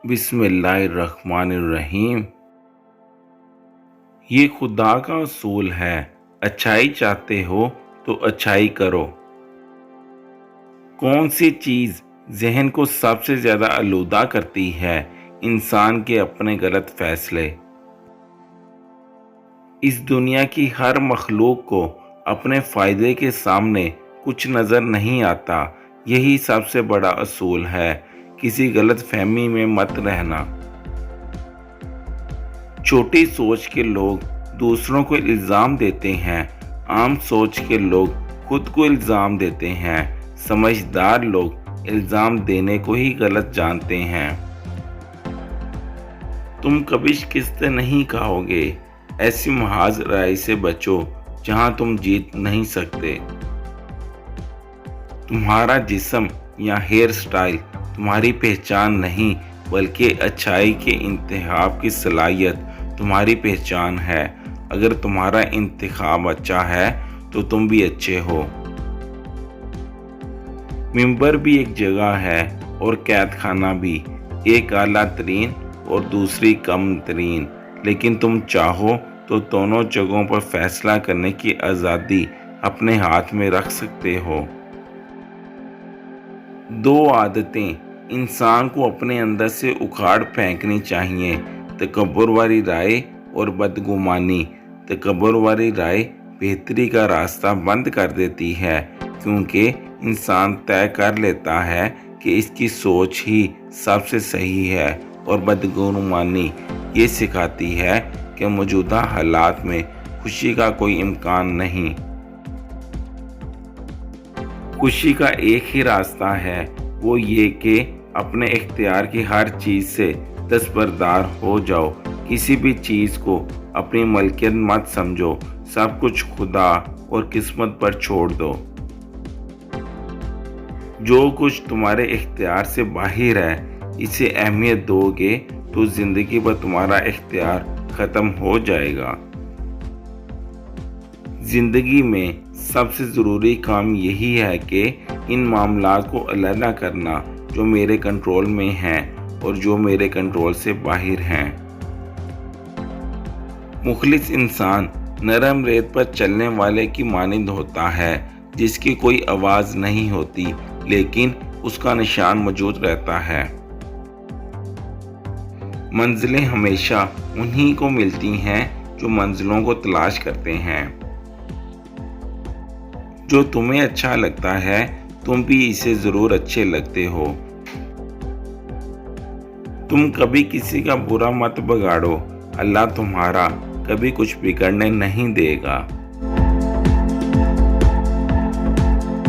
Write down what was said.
बिस्मिल्लाहिर्रहमानिर्रहीम। ये खुदा का असूल है, अच्छाई चाहते हो तो अच्छाई करो। कौन सी चीज़ जहन को सबसे ज़्यादा आलूदा करती है? इंसान के अपने गलत फैसले। इस दुनिया की हर मखलूक को अपने फ़ायदे के सामने कुछ नज़र नहीं आता। यही सबसे बड़ा असूल है, किसी गलत फहमी में मत रहना। छोटी सोच के लोग दूसरों को इल्ज़ाम देते हैं, आम सोच के लोग खुद को इल्ज़ाम देते हैं, समझदार लोग इल्ज़ाम देने को ही गलत जानते हैं। तुम कभी शिकस्त नहीं खाओगे, ऐसी महाज राय से बचो जहां तुम जीत नहीं सकते। तुम्हारा जिस्म या हेयर स्टाइल तुम्हारी पहचान नहीं, बल्कि अच्छाई के इंतखाब की सलाहियत तुम्हारी पहचान है। अगर तुम्हारा इंतखाब अच्छा है तो तुम भी अच्छे हो। मिंबर भी एक जगह है और कैद खाना भी, एक आला तरीन और दूसरी कम तरीन, लेकिन तुम चाहो तो दोनों जगहों पर फैसला करने की आज़ादी अपने हाथ में रख सकते हो। दो आदतें इंसान को अपने अंदर से उखाड़ फेंकनी चाहिए, तकब्बुर वाली राय और बदगुमानी। तकब्बुर वाली राय बेहतरी का रास्ता बंद कर देती है, क्योंकि इंसान तय कर लेता है कि इसकी सोच ही सबसे सही है, और बदगुमानी ये सिखाती है कि मौजूदा हालात में खुशी का कोई इम्कान नहीं। खुशी का एक ही रास्ता है, वो ये कि अपने इख्तियार की हर चीज़ से दस्तबरदार हो जाओ। किसी भी चीज़ को अपनी मलकियत मत समझो, सब कुछ खुदा और किस्मत पर छोड़ दो। जो कुछ तुम्हारे इख्तियार से बाहर है, इसे अहमियत दोगे तो ज़िंदगी पर तुम्हारा इख्तियार ख़त्म हो जाएगा। ज़िंदगी में सबसे ज़रूरी काम यही है कि इन मामलात को अलग करना जो मेरे कंट्रोल में हैं और जो मेरे कंट्रोल से बाहर हैं। मुखलिस इंसान नरम रेत पर चलने वाले की मानिंद होता है, जिसकी कोई आवाज़ नहीं होती लेकिन उसका निशान मौजूद रहता है। मंजिलें हमेशा उन्हीं को मिलती हैं जो मंजिलों को तलाश करते हैं। जो तुम्हें अच्छा लगता है, तुम भी इसे ज़रूर अच्छे लगते हो। तुम कभी किसी का बुरा मत बिगाड़ो, अल्लाह तुम्हारा कभी कुछ बिगड़ने नहीं देगा।